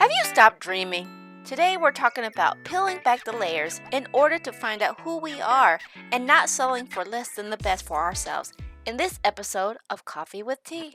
Have you stopped dreaming? Today we're talking about peeling back the layers in order to find out who we are and not settling for less than the best for ourselves in this episode of Coffee with Tea.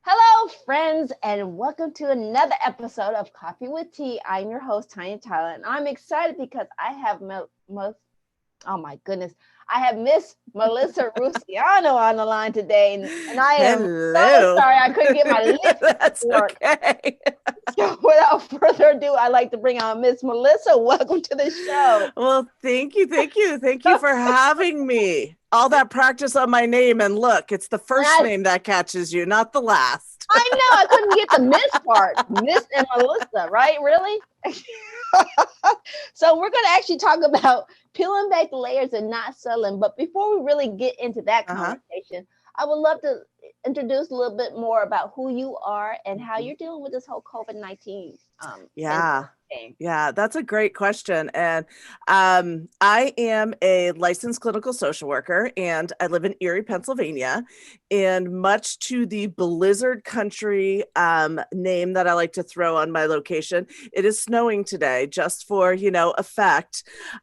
Hello, friends, and welcome to another episode of Coffee with Tea. I'm your host, Untitled, and I'm excited because I have I have Miss Melissa Rusiano on the line today, and I am so sorry I couldn't get my lips That's to work. okay. So without further ado, I'd like to bring on Miss Melissa. Welcome to the show. Well, thank you for having me. All that practice on my name, and look, it's the first name that catches you, not the last. I know, I couldn't get the Miss part. Miss and Melissa, right? Really? So we're going to actually talk about peeling back the layers and not settling. But before we really get into that conversation, I would love to introduce a little bit more about who you are and how you're dealing with this whole COVID-19. Yeah, that's a great question. And I am a licensed clinical social worker, and I live in Erie, Pennsylvania. And much to the Blizzard Country name that I like to throw on my location, it is snowing today, just for, effect.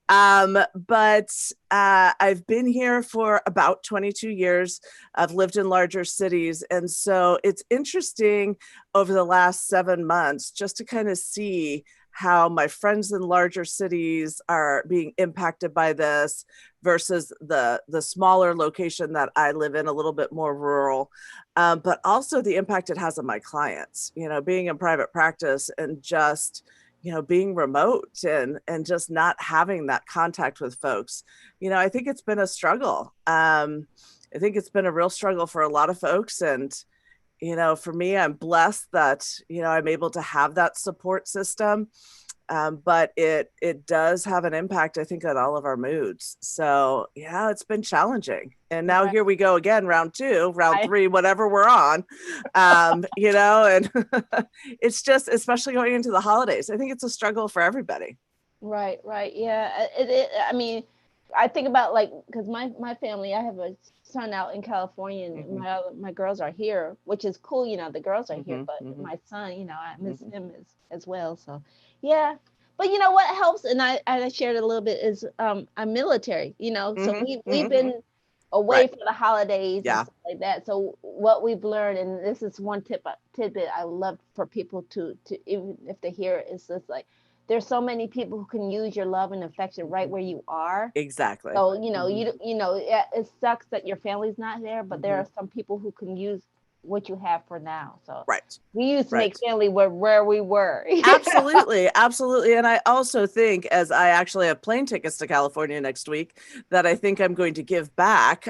But I've been here for about 22 years. I've lived in larger cities. And so it's interesting over the last 7 months just to kind of see how my friends in larger cities are being impacted by this versus the smaller location that I live in, a little bit more rural, but also the impact it has on my clients, being in private practice and just, being remote and just not having that contact with folks. I think it's been a struggle. I think it's been a real struggle for a lot of folks. And for me, I'm blessed that, I'm able to have that support system. But it does have an impact, I think, on all of our moods. So, yeah, it's been challenging. And now here we go again, round 2, round 3, whatever we're on, and it's just, especially going into the holidays, I think it's a struggle for everybody. Right. Yeah. I mean, I think about because my family, I have a son out in California, and my girls are here, which is cool. The girls are here, but my son, I miss him as well. So, yeah. But what helps, and I shared it a little bit, is I'm military. So we've been away for the holidays and stuff like that. So what we've learned, and this is one tidbit I love for people to even if they hear it, is just there's so many people who can use your love and affection right where you are. Exactly. So, it sucks that your family's not there, but there are some people who can use what you have for now. So we used to make family where we were. Absolutely. And I also think, as I actually have plane tickets to California next week, that I think I'm going to give back.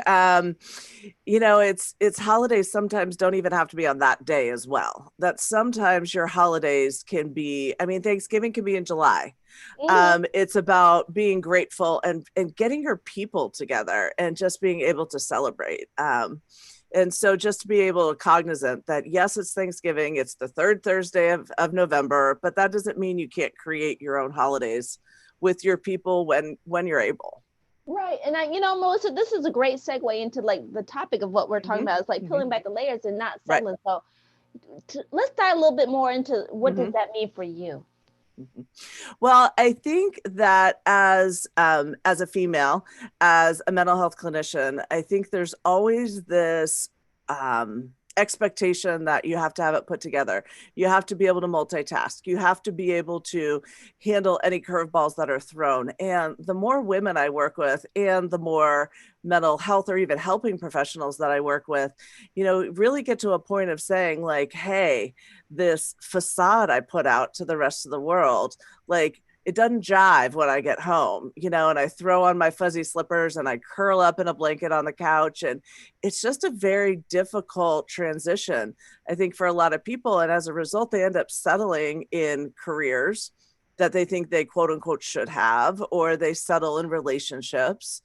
It's holidays sometimes don't even have to be on that day as well. That sometimes your holidays can be, Thanksgiving can be in July. It's about being grateful and getting your people together and just being able to celebrate. And so just to be able to cognizant that, yes, it's Thanksgiving, it's the third Thursday of November, but that doesn't mean you can't create your own holidays with your people when you're able. Right. And Melissa, this is a great segue into the topic of what we're talking about. It's peeling back the layers and not settling. So let's dive a little bit more into what does that mean for you? Well, I think that as a female, as a mental health clinician, I think there's always this expectation that you have to have it put together. You have to be able to multitask. You have to be able to handle any curveballs that are thrown. And the more women I work with and the more mental health or even helping professionals that I work with, really get to a point of saying hey, this facade I put out to the rest of the world, it doesn't jive when I get home, and I throw on my fuzzy slippers and I curl up in a blanket on the couch. And it's just a very difficult transition, I think, for a lot of people. And as a result, they end up settling in careers that they think they quote unquote should have, or they settle in relationships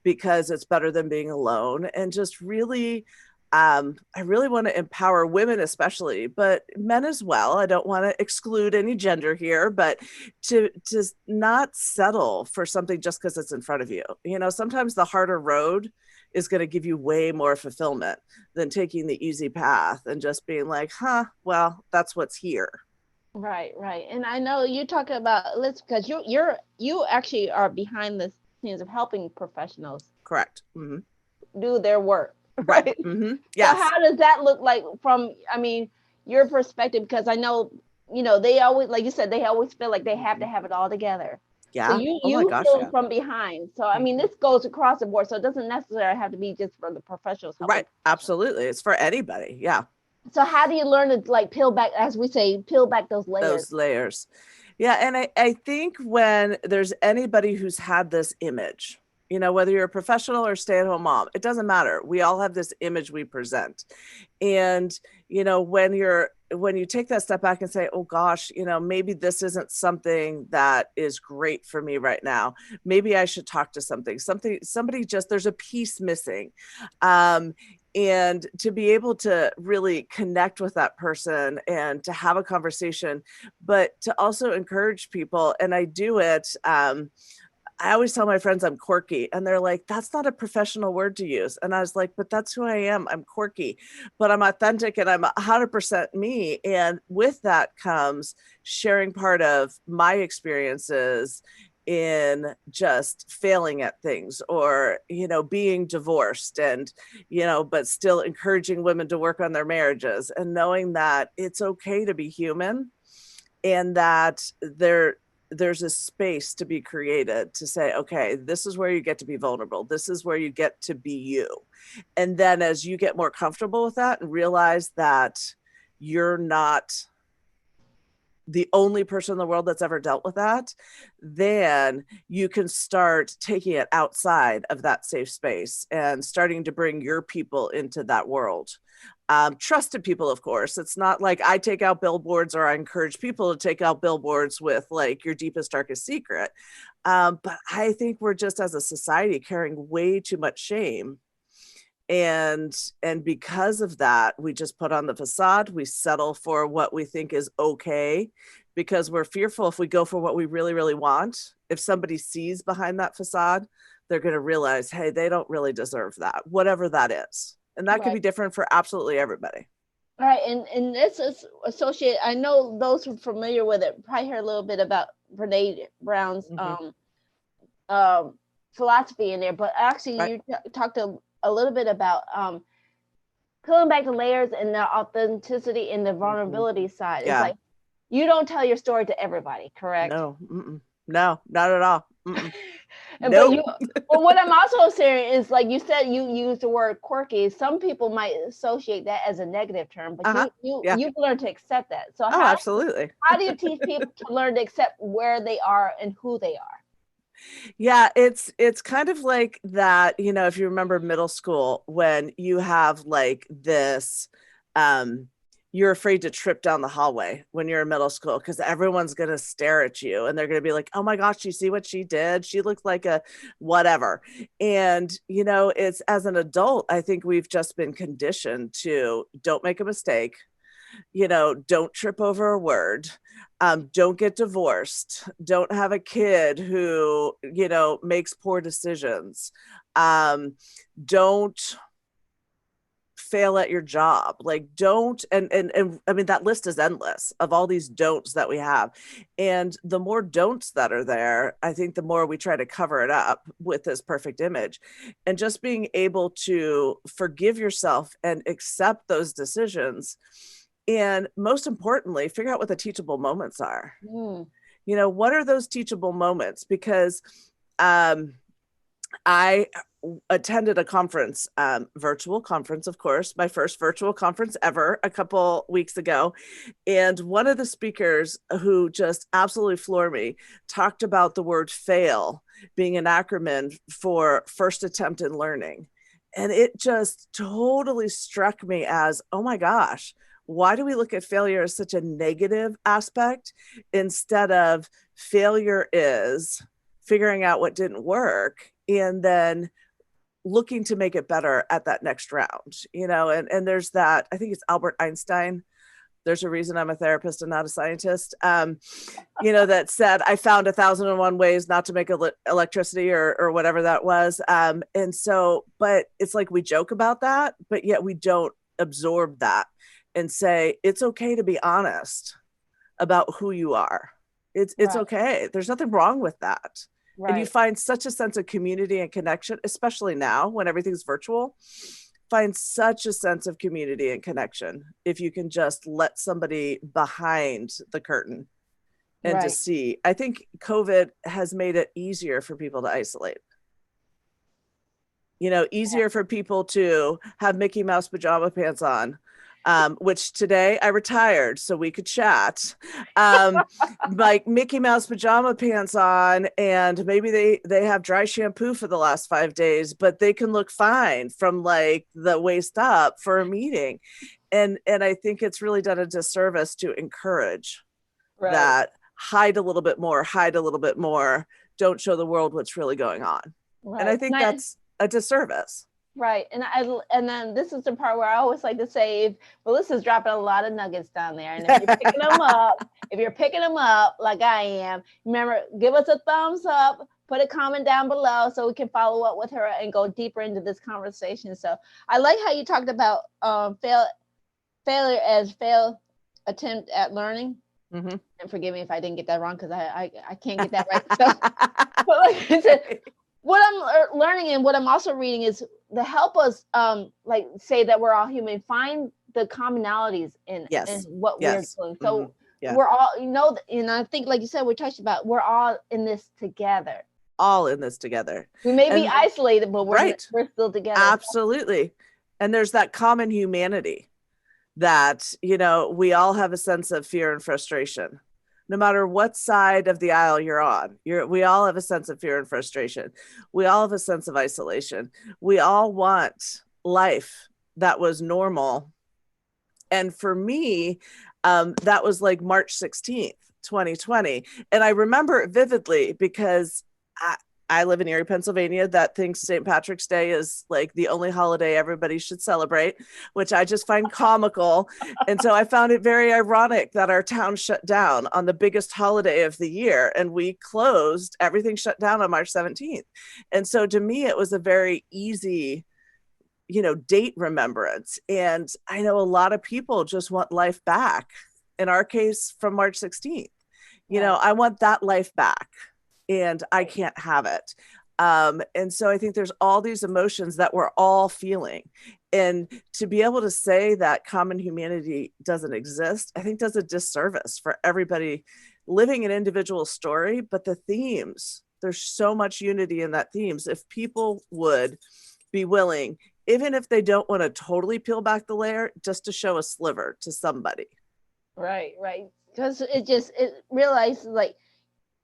because it's better than being alone, and just really I really want to empower women, especially, but men as well. I don't want to exclude any gender here, but to not settle for something just because it's in front of you. Sometimes the harder road is going to give you way more fulfillment than taking the easy path and just being like, well, that's what's here. Right. And I know you're talking about, let's, because you actually are behind the scenes of helping professionals. Correct. Do their work. Right. Yes. So how does that look like from, your perspective? Because I know, they always, like you said, they always feel like they have to have it all together. Yeah. So you feel from behind. So, this goes across the board. So it doesn't necessarily have to be just for the professionals. Right. Absolutely. It's for anybody. Yeah. So how do you learn to peel back, as we say, peel back those layers? Yeah. And I think when there's anybody who's had this image, whether you're a professional or stay-at-home mom, it doesn't matter. We all have this image we present. And, when you take that step back and say, oh gosh, maybe this isn't something that is great for me right now. Maybe I should talk to somebody just, there's a piece missing. And to be able to really connect with that person and to have a conversation, but to also encourage people. And I do it, I always tell my friends I'm quirky, and they're like, that's not a professional word to use. And I was like, but that's who I am. I'm quirky, but I'm authentic and I'm 100% me. And with that comes sharing part of my experiences in just failing at things, or, being divorced and, but still encouraging women to work on their marriages, and knowing that it's okay to be human, and that there's a space to be created to say, okay, this is where you get to be vulnerable. This is where you get to be you. And then as you get more comfortable with that and realize that you're not the only person in the world that's ever dealt with that, then you can start taking it outside of that safe space and starting to bring your people into that world. Trusted people, of course. It's not like I take out billboards or I encourage people to take out billboards with like your deepest, darkest secret. But I think we're just, as a society, carrying way too much shame. And because of that, we just put on the facade. We settle for what we think is okay, because we're fearful if we go for what we really, really want, if somebody sees behind that facade, they're going to realize, hey, they don't really deserve that, whatever that is. And that could be different for absolutely everybody. All right. And this is associated, I know those who are familiar with it probably heard a little bit about Brene Brown's philosophy in there, but actually you talked a little bit about peeling back the layers and the authenticity and the vulnerability side. It's like, you don't tell your story to everybody, correct? No, no, not at all. Nope. But what I'm also saying is, like you said, you use the word quirky. Some people might associate that as a negative term, but you've learned to accept that. So absolutely. How do you teach people to learn to accept where they are and who they are? Yeah, it's kind of like that, if you remember middle school, when you have like this, you're afraid to trip down the hallway when you're in middle school because everyone's going to stare at you and they're going to be like, oh my gosh, you see what she did? She looked like a whatever. And, it's, as an adult, I think we've just been conditioned to don't make a mistake, don't trip over a word, don't get divorced, don't have a kid who, makes poor decisions, don't fail at your job, like don't, and I mean, that list is endless of all these don'ts that we have. And the more don'ts that are there, I think the more we try to cover it up with this perfect image. And just being able to forgive yourself and accept those decisions. And most importantly, figure out what the teachable moments are. What are those teachable moments? Because I attended a conference, virtual conference, of course, my first virtual conference ever a couple weeks ago. And one of the speakers, who just absolutely floored me, talked about the word fail being an acronym for first attempt in learning. And it just totally struck me as, oh my gosh, why do we look at failure as such a negative aspect instead of failure is figuring out what didn't work and then looking to make it better at that next round, and there's that, I think it's Albert Einstein. There's a reason I'm a therapist and not a scientist, that said, I found 1,001 ways not to make electricity or whatever that was. And so, but it's like we joke about that, but yet we don't absorb that and say, it's okay to be honest about who you are. It's okay. There's nothing wrong with that. Right. And you find such a sense of community and connection, especially now when everything's virtual. Find such a sense of community and connection if you can just let somebody behind the curtain and to see. I think COVID has made it easier for people to isolate. Easier for people to have Mickey Mouse pajama pants on, which today I retired so we could chat. Like Mickey Mouse pajama pants on, and maybe they have dry shampoo for the last 5 days, but they can look fine from like the waist up for a meeting. And I think it's really done a disservice to encourage that. Hide a little bit more, don't show the world what's really going on. And I think that's a disservice. Right. And then this is the part where I always like to say, Melissa's dropping a lot of nuggets down there. And if you're picking them up like I am, remember, give us a thumbs up, put a comment down below so we can follow up with her and go deeper into this conversation. So I like how you talked about failure as failed attempt at learning. Mm-hmm. And forgive me if I didn't get that wrong, because I can't get that right. So, but like I said, what I'm learning and what I'm also reading is to help us like say that we're all human, find the commonalities in what we're doing. So we're all, and I think like you said, we touched about, we're all in this together. All in this together. We may be isolated, but we're still together. Absolutely. And there's that common humanity that, we all have a sense of fear and frustration. No matter what side of the aisle you're on, we all have a sense of fear and frustration. We all have a sense of isolation. We all want life that was normal. And for me, that was like March 16th, 2020. And I remember it vividly because I live in Erie, Pennsylvania, that thinks St. Patrick's Day is like the only holiday everybody should celebrate, which I just find comical. And so I found it very ironic that our town shut down on the biggest holiday of the year, and we closed, everything shut down on March 17th. And so to me, it was a very easy, date remembrance. And I know a lot of people just want life back. In our case, from March 16th, I want that life back. And I can't have it. And so I think there's all these emotions that we're all feeling. And to be able to say that common humanity doesn't exist, I think does a disservice for everybody living an individual story. But the themes, there's so much unity in that themes. If people would be willing, even if they don't want to totally peel back the layer, just to show a sliver to somebody. Right. Because it realizes like,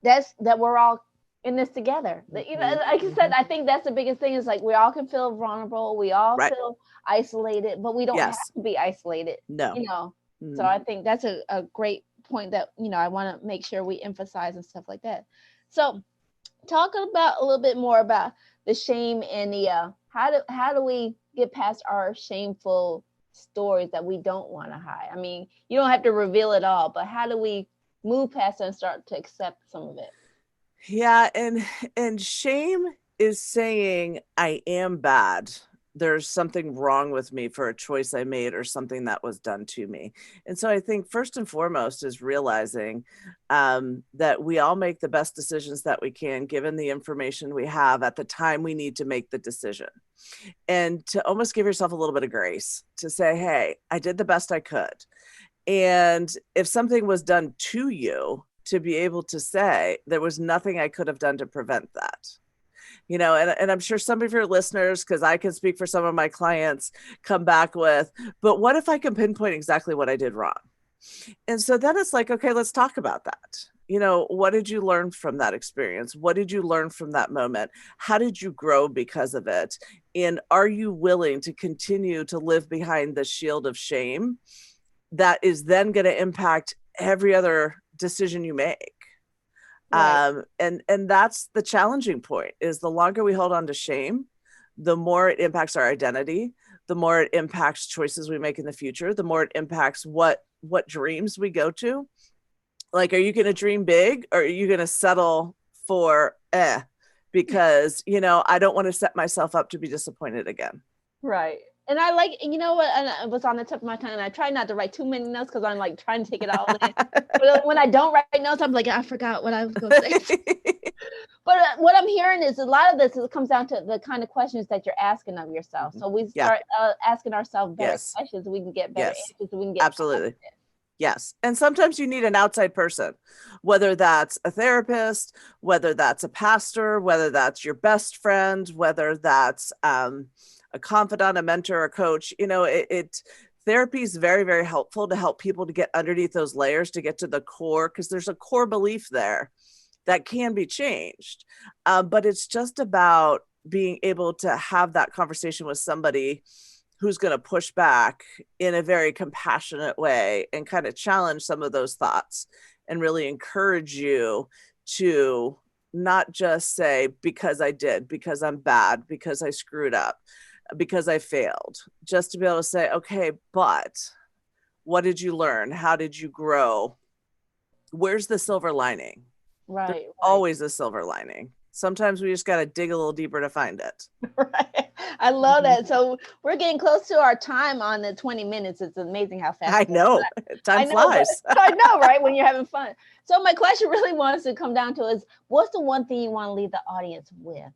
that we're all in this together. Like you said, I think that's the biggest thing is like we all can feel vulnerable, we all feel isolated, but we don't have to be isolated. No. So I think that's a great point that I want to make sure we emphasize and stuff like that. So talk about a little bit more about the shame and the how do we get past our shameful stories that we don't want to hide? I mean, you don't have to reveal it all, but how do we move past it and start to accept some of it? Yeah. And shame is saying I am bad. There's something wrong with me for a choice I made or something that was done to me. And so I think first and foremost is realizing that we all make the best decisions that we can, given the information we have at the time we need to make the decision. And to almost give yourself a little bit of grace to say, hey, I did the best I could. And if something was done to you, to be able to say there was nothing I could have done to prevent that, and I'm sure some of your listeners, because I can speak for some of my clients, come back with, but what if I can pinpoint exactly what I did wrong? And so then it's like, okay, let's talk about that. What did you learn from that experience? What did you learn from that moment? How did you grow because of it? And are you willing to continue to live behind the shield of shame that is then going to impact every other decision you make? Right. And that's the challenging point, is the longer we hold on to shame, the more it impacts our identity, the more it impacts choices we make in the future, the more it impacts what dreams we go to. Like, are you going to dream big, or are you going to settle for because, I don't want to set myself up to be disappointed again. Right. And I like, you know what, and it was on the tip of my tongue, and I try not to write too many notes because I'm like trying to take it all in. But when I don't write notes, I'm like, I forgot what I was going to say. But what I'm hearing is a lot of this comes down to the kind of questions that you're asking of yourself. So we start asking ourselves better questions, so we can get better answers, so we can get absolutely positive. Yes. And sometimes you need an outside person, whether that's a therapist, whether that's a pastor, whether that's your best friend, whether that's a confidant, a mentor, a coach. Therapy is very, very helpful to help people to get underneath those layers, to get to the core, because there's a core belief there that can be changed. But it's just about being able to have that conversation with somebody who's going to push back in a very compassionate way and kind of challenge some of those thoughts and really encourage you to not just say, because I did, because I'm bad, because I screwed up, because I failed, just to be able to say, okay, but what did you learn? How did you grow? Where's the silver lining? Right. Always a silver lining. Sometimes we just got to dig a little deeper to find it. Right. I love that. So we're getting close to our time on the 20 minutes. It's amazing how fast. I know. Time flies. I know, right? When you're having fun. So my question really wants to come down to is, what's the one thing you want to leave the audience with?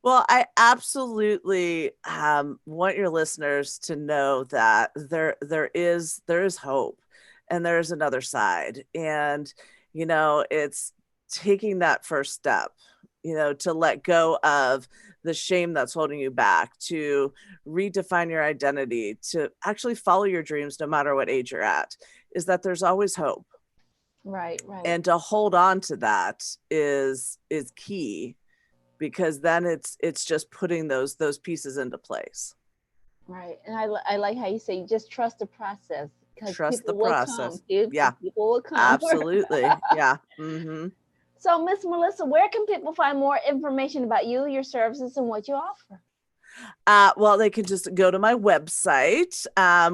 Well, I absolutely want your listeners to know that there is hope, and there's another side. And, it's taking that first step, to let go of the shame that's holding you back, to redefine your identity, to actually follow your dreams, no matter what age you're at, is that there's always hope. Right. And to hold on to that is key, because then it's just putting those pieces into place. Right. And I like how you say, you just trust the process. Trust the process. Yeah. People will come. Absolutely. Yeah. Mm-hmm. So, Miss Melissa, where can people find more information about you, your services, and what you offer? Well, they can just go to my website,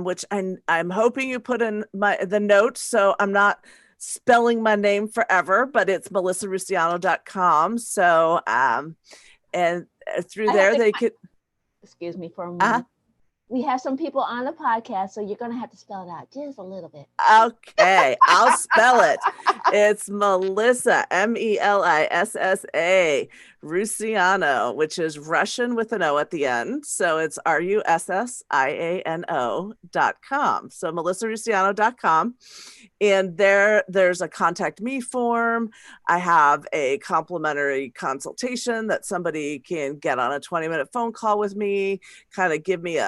which I'm hoping you put in the notes, so I'm not spelling my name forever, but it's melissarustiano.com. So, and through there they could. Excuse me for a moment. We have some people on the podcast, so you're going to have to spell it out just a little bit. Okay, I'll spell it. It's Melissa, Melissa, Russiano, which is Russian with an O at the end. So it's RUSSIANO.com. So melissarustiano.com. And there's a contact me form. I have a complimentary consultation that somebody can get on a 20-minute phone call with me, kind of give me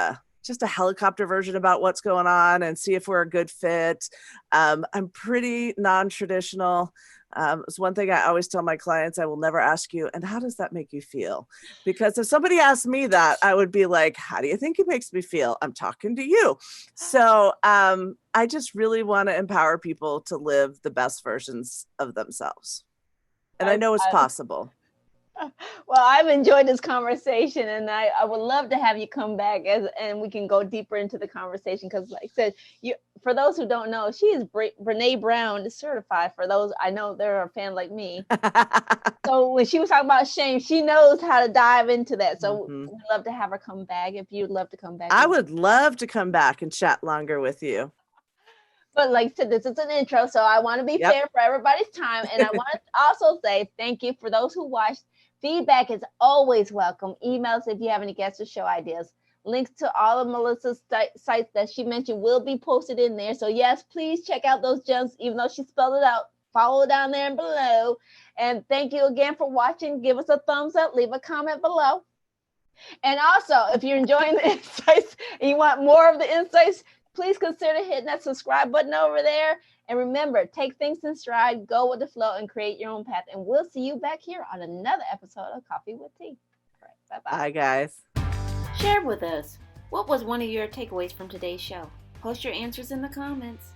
just a helicopter version about what's going on and see if we're a good fit. I'm pretty non-traditional. It's one thing I always tell my clients, I will never ask you, and how does that make you feel? Because if somebody asked me that, I would be like, how do you think it makes me feel? I'm talking to you. So I just really want to empower people to live the best versions of themselves. And I know it's possible. Well, I've enjoyed this conversation, and I would love to have you come back and we can go deeper into the conversation, because like I said, for those who don't know, she is Brene Brown certified. For those, I know they're a fan like me. So when she was talking about shame, she knows how to dive into that. So we'd love to have her come back. If you'd love to come back. I would love to come back and chat longer with you. But like I said, this is an intro, so I want to be fair for everybody's time. And I want to also say thank you for those who watched. Feedback is always welcome. Emails if you have any guest or show ideas. Links to all of Melissa's sites that she mentioned will be posted in there. So yes, please check out those gems, even though she spelled it out. Follow down there and below. And thank you again for watching. Give us a thumbs up. Leave a comment below. And also, if you're enjoying the insights and you want more of the insights, please consider hitting that subscribe button over there. And remember, take things in stride, go with the flow, and create your own path. And we'll see you back here on another episode of Coffee with Tea. All right, bye-bye. Bye, guys. Share with us. What was one of your takeaways from today's show? Post your answers in the comments.